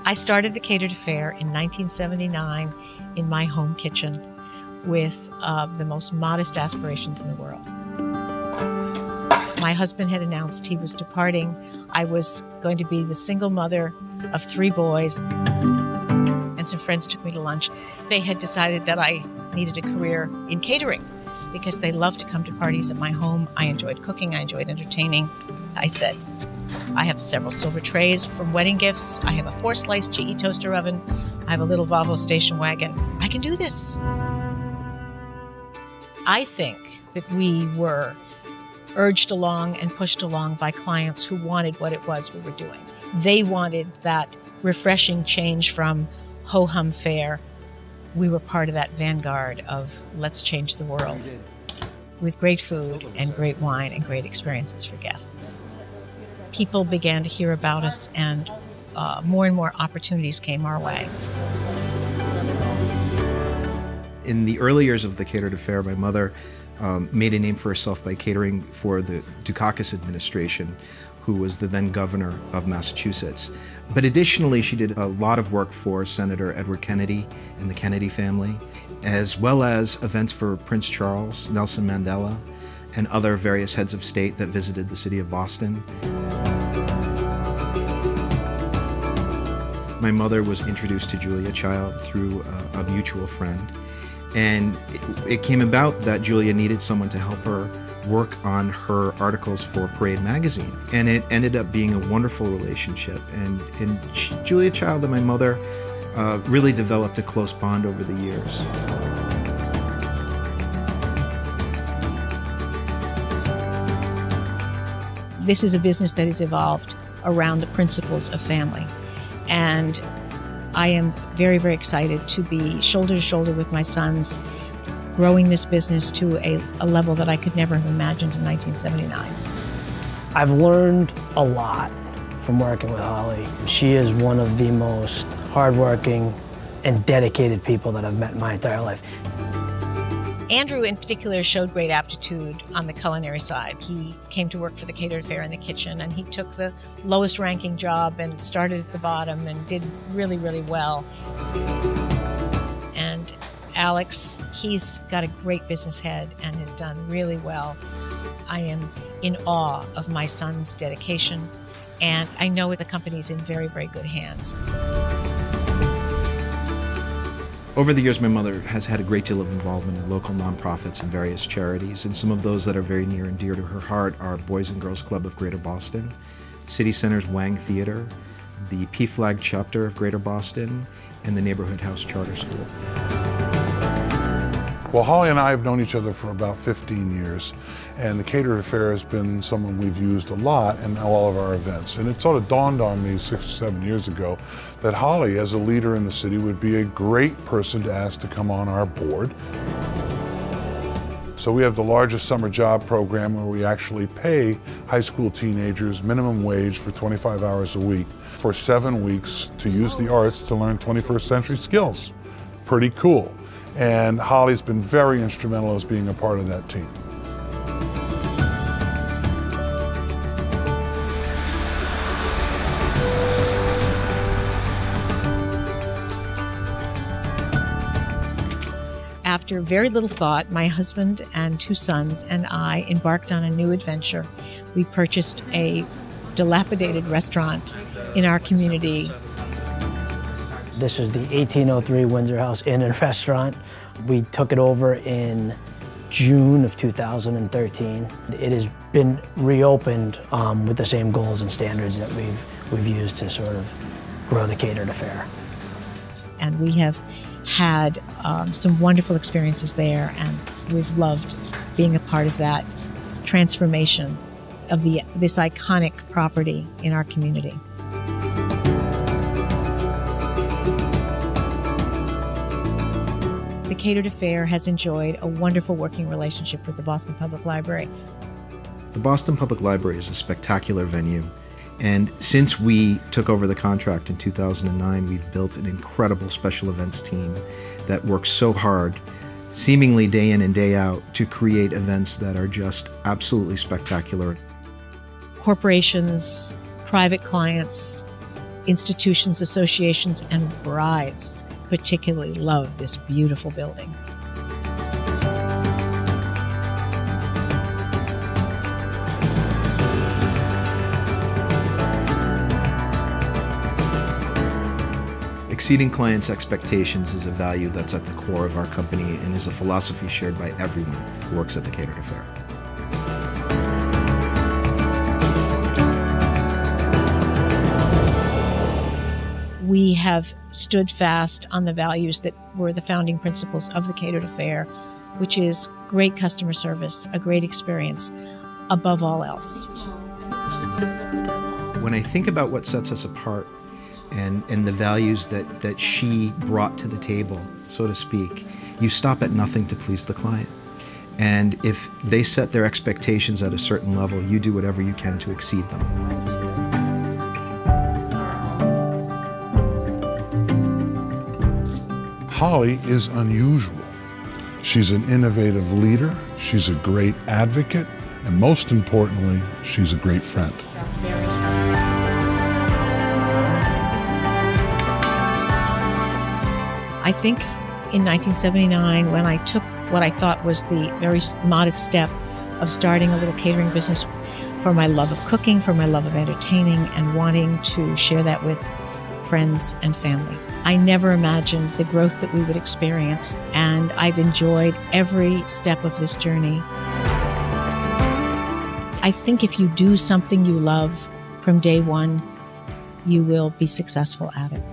I started the Catered Affair in 1979 in my home kitchen with the most modest aspirations in the world. My husband had announced he was departing. I was going to be the single mother of 3 boys, and some friends took me to lunch. They had decided that I needed a career in catering because they loved to come to parties at my home. I enjoyed cooking, I enjoyed entertaining. I said, I have several silver trays from wedding gifts. I have a 4-slice GE toaster oven. I have a little Volvo station wagon. I can do this. I think that we were urged along and pushed along by clients who wanted what it was we were doing. They wanted that refreshing change from ho-hum fare. We were part of that vanguard of let's change the world with great food and great wine and great experiences for guests. People began to hear about us, and more and more opportunities came our way. In the early years of the Catered Affair, my mother made a name for herself by catering for the Dukakis administration, who was the then governor of Massachusetts. But additionally, she did a lot of work for Senator Edward Kennedy and the Kennedy family, as well as events for Prince Charles, Nelson Mandela, and other various heads of state that visited the city of Boston. My mother was introduced to Julia Child through a mutual friend. And it came about that Julia needed someone to help her work on her articles for Parade magazine. And it ended up being a wonderful relationship. And Julia Child and my mother really developed a close bond over the years. This is a business that has evolved around the principles of family. And I am very, very excited to be shoulder to shoulder with my sons, growing this business to a level that I could never have imagined in 1979. I've learned a lot from working with Holly. She is one of the most hardworking and dedicated people that I've met in my entire life. Andrew, in particular, showed great aptitude on the culinary side. He came to work for the Catered Affair in the kitchen, and he took the lowest ranking job and started at the bottom and did really, really well. And Alex, he's got a great business head and has done really well. I am in awe of my son's dedication, and I know the company's in very, very good hands. Over the years, my mother has had a great deal of involvement in local nonprofits and various charities, and some of those that are very near and dear to her heart are Boys and Girls Club of Greater Boston, City Center's Wang Theater, the PFLAG chapter of Greater Boston, and the Neighborhood House Charter School. Well, Holly and I have known each other for about 15 years, and the Catered Affair has been someone we've used a lot in all of our events. And it sort of dawned on me 6 or 7 years ago that Holly, as a leader in the city, would be a great person to ask to come on our board. So we have the largest summer job program where we actually pay high school teenagers minimum wage for 25 hours a week for 7 weeks to use the arts to learn 21st century skills. Pretty cool. And Holly's been very instrumental as being a part of that team. After very little thought, my husband and 2 sons and I embarked on a new adventure. We purchased a dilapidated restaurant in our community. This is the 1803 Windsor House Inn and Restaurant. We took it over in June of 2013. It has been reopened with the same goals and standards that we've used to sort of grow the Catered Affair. And we have had some wonderful experiences there, and we've loved being a part of that transformation of this iconic property in our community. The Catered Affair has enjoyed a wonderful working relationship with the Boston Public Library. The Boston Public Library is a spectacular venue, and since we took over the contract in 2009, we've built an incredible special events team that works so hard, seemingly day in and day out, to create events that are just absolutely spectacular. Corporations, private clients, institutions, associations, and brides particularly love this beautiful building. Exceeding clients' expectations is a value that's at the core of our company and is a philosophy shared by everyone who works at the Catered Affair. We have stood fast on the values that were the founding principles of the Catered Affair, which is great customer service, a great experience, above all else. When I think about what sets us apart and the values that she brought to the table, so to speak, you stop at nothing to please the client. And if they set their expectations at a certain level, you do whatever you can to exceed them. Holly is unusual. She's an innovative leader, she's a great advocate, and most importantly, she's a great friend. I think in 1979, when I took what I thought was the very modest step of starting a little catering business for my love of cooking, for my love of entertaining, and wanting to share that with friends and family. I never imagined the growth that we would experience, and I've enjoyed every step of this journey. I think if you do something you love from day one, you will be successful at it.